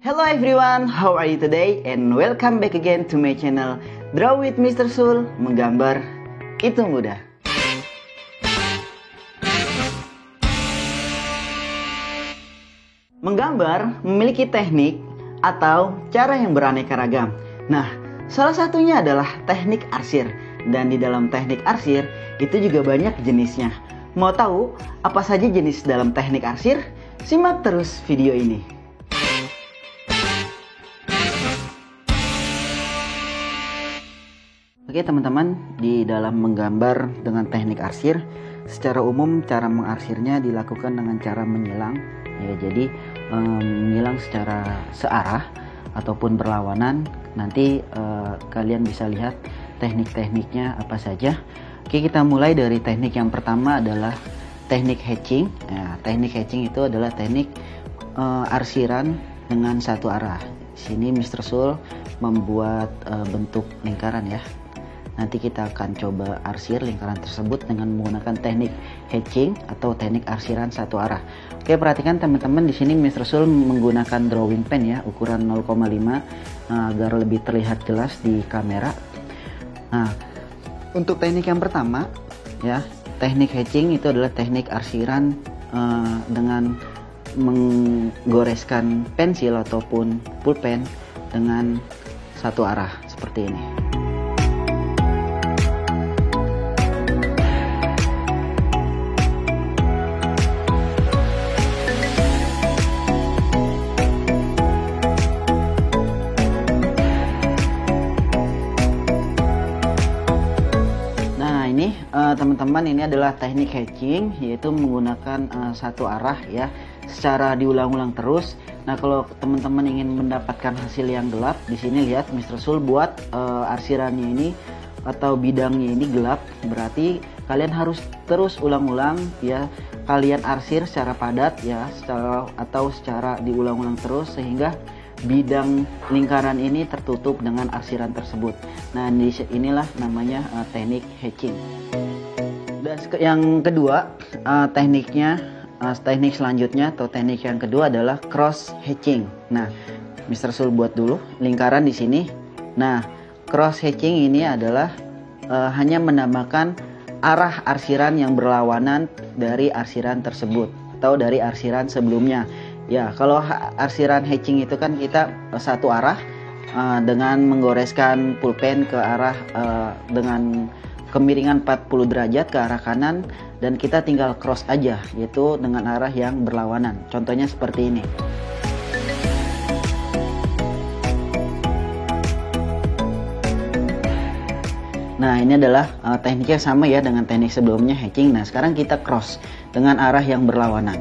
Hello everyone, how are you today? And welcome back again to my channel Draw with Mr. Sul, menggambar itu mudah. Menggambar memiliki teknik atau cara yang beraneka ragam. Nah, salah satunya adalah teknik arsir. Dan di dalam teknik arsir itu juga banyak jenisnya. Mau tahu apa saja jenis dalam teknik arsir? Simak terus video ini. Oke teman-teman, di dalam menggambar dengan teknik arsir, secara umum cara mengarsirnya dilakukan dengan cara menyilang. Ya, jadi menyilang secara searah ataupun berlawanan. Nanti kalian bisa lihat teknik-tekniknya apa saja. Oke, kita mulai dari teknik yang pertama adalah teknik hatching. Nah, teknik hatching itu adalah teknik arsiran dengan satu arah. Di sini Mr. Sul membuat bentuk lingkaran ya. Nanti kita akan coba arsir lingkaran tersebut dengan menggunakan teknik hatching atau teknik arsiran satu arah. Oke, perhatikan teman-teman, di sini Mr. Sul menggunakan drawing pen ya, ukuran 0,5 agar lebih terlihat jelas di kamera. Nah, untuk teknik yang pertama ya, teknik hatching itu adalah teknik arsiran dengan menggoreskan pensil ataupun pulpen dengan satu arah seperti ini. Teman-teman, ini adalah teknik hatching, yaitu menggunakan satu arah ya, secara diulang-ulang terus. Nah, kalau teman-teman ingin mendapatkan hasil yang gelap, di sini lihat Mr. Sul buat arsirannya ini atau bidangnya ini gelap, berarti kalian harus terus ulang-ulang ya. Kalian arsir secara padat ya, secara diulang-ulang terus sehingga bidang lingkaran ini tertutup dengan arsiran tersebut. Nah, inilah namanya teknik hatching. Dan yang kedua, teknik selanjutnya atau teknik yang kedua adalah cross hatching. Nah, Mr. Sul buat dulu lingkaran di sini. Nah, cross hatching ini adalah hanya menambahkan arah arsiran yang berlawanan dari arsiran tersebut atau dari arsiran sebelumnya. Ya, kalau arsiran hatching itu kan kita satu arah dengan menggoreskan pulpen ke arah dengan kemiringan 40 derajat ke arah kanan, dan kita tinggal cross aja, yaitu dengan arah yang berlawanan. Contohnya seperti ini. Nah, ini adalah tekniknya sama ya dengan teknik sebelumnya hatching. Nah, sekarang kita cross dengan arah yang berlawanan.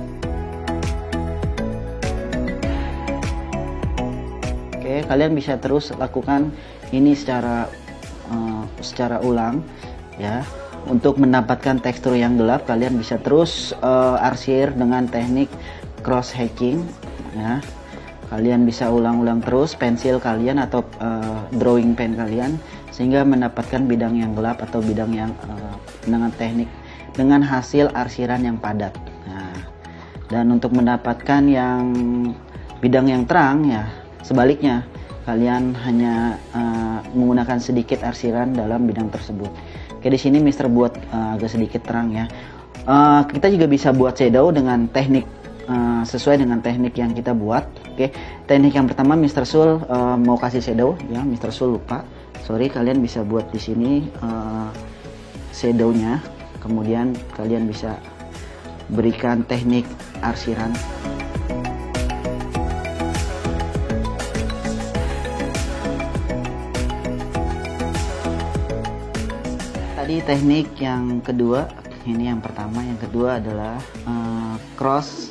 Oke, kalian bisa terus lakukan ini secara ulang ya. Untuk mendapatkan tekstur yang gelap, kalian bisa terus arsir dengan teknik cross hatching ya. Kalian bisa ulang-ulang terus pensil kalian atau drawing pen kalian sehingga mendapatkan bidang yang gelap atau bidang yang dengan hasil arsiran yang padat. Nah, dan untuk mendapatkan yang bidang yang terang ya, sebaliknya kalian hanya menggunakan sedikit arsiran dalam bidang tersebut. Oke, di sini Mister buat agak sedikit terang ya. Kita juga bisa buat shadow dengan teknik sesuai dengan teknik yang kita buat. Oke, teknik yang pertama Mr. Sul mau kasih shadow ya, Mr. Sul lupa. Sorry, kalian bisa buat di sini shadownya. Kemudian kalian bisa berikan teknik arsiran. Tadi teknik yang kedua, ini yang pertama, yang kedua adalah cross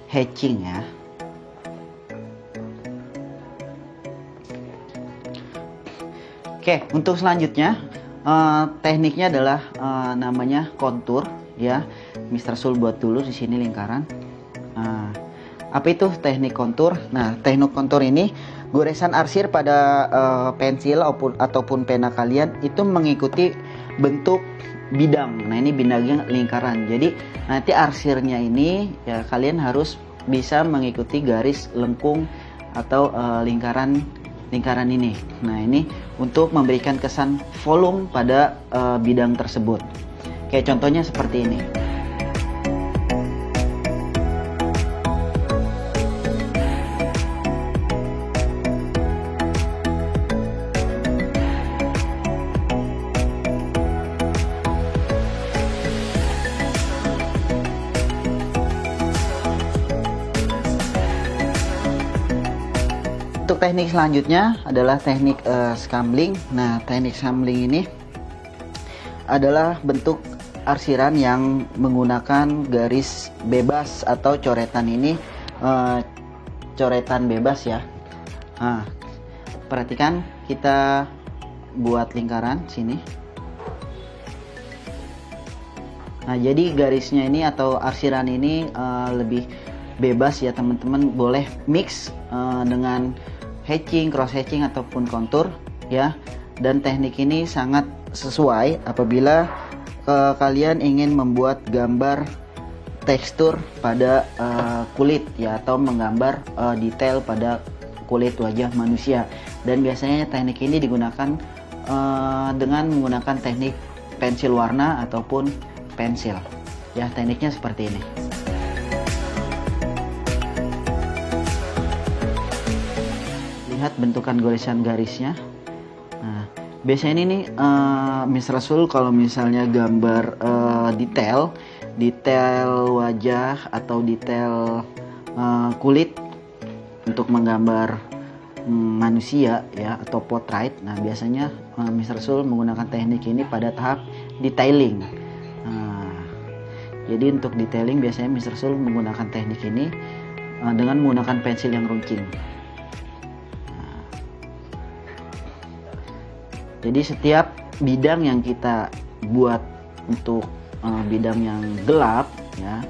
hatching ya. Oke, untuk selanjutnya tekniknya adalah namanya kontur ya. Mr. Sul buat dulu di sini lingkaran. Apa itu teknik kontur? Nah, teknik kontur ini goresan arsir pada pensil ataupun pena kalian itu mengikuti bentuk bidang. Nah, ini bidangnya lingkaran. Jadi nanti arsirnya ini ya kalian harus bisa mengikuti garis lengkung atau lingkaran ini. Nah, ini untuk memberikan kesan volume pada bidang tersebut. Kayak contohnya seperti ini. Untuk teknik selanjutnya adalah teknik scambling. Nah, teknik scambling ini adalah bentuk arsiran yang menggunakan garis bebas atau coretan ini, coretan bebas ya. Nah, perhatikan, kita buat lingkaran sini. Nah, jadi garisnya ini atau arsiran ini lebih bebas ya teman-teman, boleh mix dengan hatching, cross hatching ataupun kontur ya. Dan teknik ini sangat sesuai apabila kalian ingin membuat gambar tekstur pada kulit ya, atau menggambar detail pada kulit wajah manusia. Dan biasanya teknik ini digunakan dengan menggunakan teknik pensil warna ataupun pensil ya. Tekniknya seperti ini. Lihat bentukan goresan garisnya. Nah, biasanya ini nih Mr. Rasul kalau misalnya gambar detail wajah atau detail kulit untuk menggambar manusia ya, atau portrait. Nah, biasanya Mr. Rasul menggunakan teknik ini pada tahap detailing. Nah, jadi untuk detailing biasanya Mr. Rasul menggunakan teknik ini dengan menggunakan pensil yang runcing. Jadi setiap bidang yang kita buat untuk bidang yang gelap ya,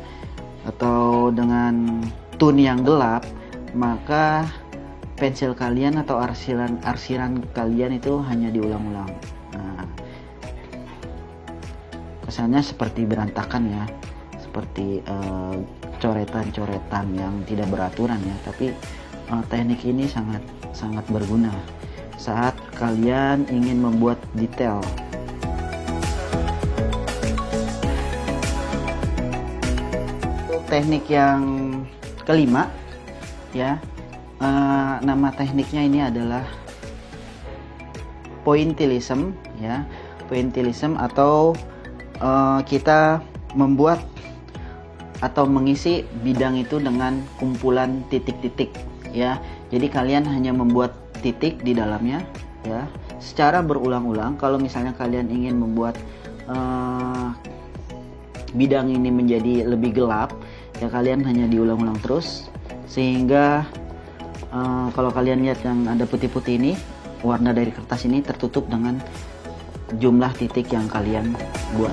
atau dengan tone yang gelap, maka pensil kalian atau arsiran kalian itu hanya diulang-ulang. Nah, kesannya seperti berantakan ya, seperti coretan-coretan yang tidak beraturan ya. Tapi teknik ini sangat berguna saat kalian ingin membuat detail. Untuk teknik yang kelima ya, nama tekniknya ini adalah pointillism ya. Pointillism atau kita membuat atau mengisi bidang itu dengan kumpulan titik-titik ya. Jadi kalian hanya membuat titik di dalamnya ya, secara berulang-ulang. Kalau misalnya kalian ingin membuat bidang ini menjadi lebih gelap ya, kalian hanya diulang-ulang terus, sehingga kalau kalian lihat yang ada putih-putih ini, warna dari kertas ini tertutup dengan jumlah titik yang kalian buat.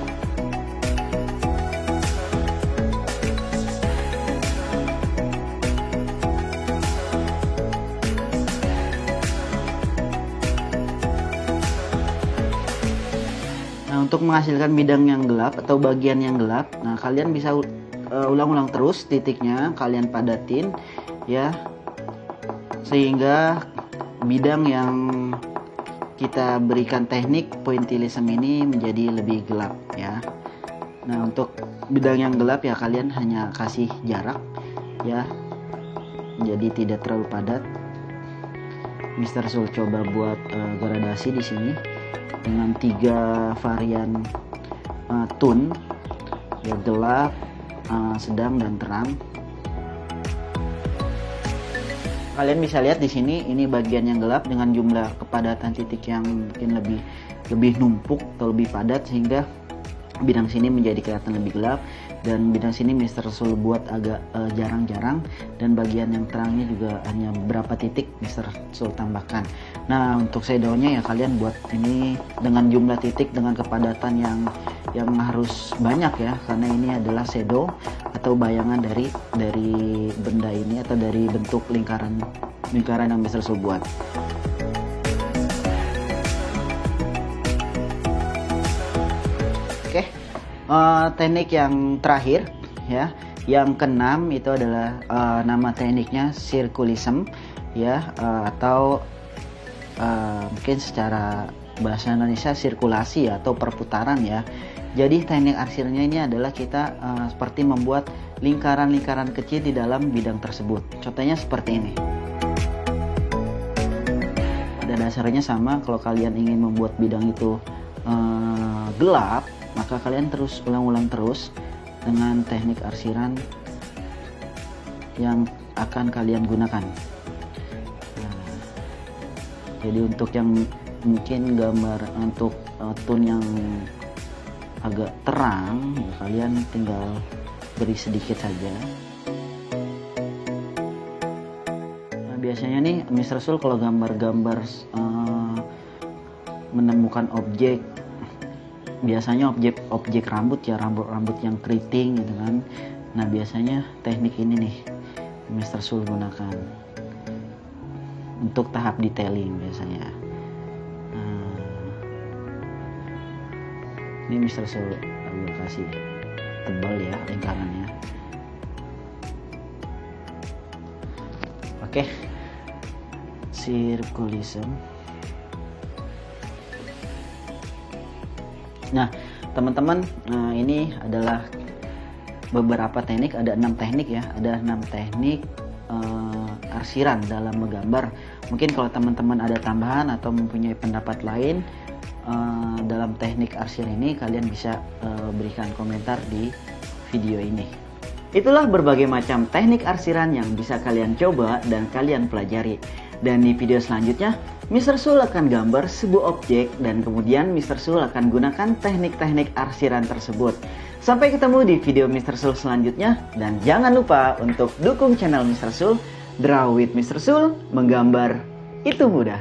Untuk menghasilkan bidang yang gelap atau bagian yang gelap, nah kalian bisa ulang-ulang terus titiknya, kalian padatin ya, sehingga bidang yang kita berikan teknik pointillism ini menjadi lebih gelap ya. Nah, untuk bidang yang gelap ya kalian hanya kasih jarak ya, jadi tidak terlalu padat. Mr. Rasul coba buat gradasi di sini dengan 3 varian tone ya, gelap, sedang dan terang. Kalian bisa lihat di sini, ini bagian yang gelap dengan jumlah kepadatan titik yang mungkin lebih numpuk atau lebih padat, sehingga bidang sini menjadi kelihatan lebih gelap. Dan bidang sini Mr. Rasul buat agak jarang-jarang, dan bagian yang terangnya juga hanya beberapa titik Mr. Rasul tambahkan. Nah, untuk shadownya ya kalian buat ini dengan jumlah titik dengan kepadatan yang harus banyak ya, karena ini adalah shadow atau bayangan dari benda ini atau dari bentuk lingkaran yang Mr. Rasul buat. Oke. Teknik yang terakhir ya, yang keenam itu adalah nama tekniknya circulism ya, atau mungkin secara bahasa Indonesia sirkulasi atau perputaran ya. Jadi teknik arsirannya ini adalah kita seperti membuat lingkaran-lingkaran kecil di dalam bidang tersebut. Contohnya seperti ini. Pada dasarnya sama, kalau kalian ingin membuat bidang itu gelap, maka kalian terus ulang-ulang terus dengan teknik arsiran yang akan kalian gunakan. Jadi untuk yang mungkin gambar untuk tone yang agak terang, ya kalian tinggal beri sedikit saja. Nah, biasanya nih Mr. Sul kalau gambar-gambar menemukan objek, biasanya objek rambut ya, rambut yang keriting gitu kan. Nah biasanya teknik ini nih Mr. Sul gunakan untuk tahap detailing biasanya. Ini Mr. Sul ambil kasih tebal ya lingkarannya. Oke, circularism. Nah teman-teman, ini adalah beberapa teknik, ada 6 teknik ya, ada 6 teknik arsiran dalam menggambar. Mungkin kalau teman-teman ada tambahan atau mempunyai pendapat lain dalam teknik arsiran ini, kalian bisa berikan komentar di video ini. Itulah berbagai macam teknik arsiran yang bisa kalian coba dan kalian pelajari. Dan di video selanjutnya, Mr. Sul akan gambar sebuah objek dan kemudian Mr. Sul akan gunakan teknik-teknik arsiran tersebut. Sampai ketemu di video Mr. Sul selanjutnya, dan jangan lupa untuk dukung channel Mr. Sul. Draw with Mr. Sul, menggambar itu mudah.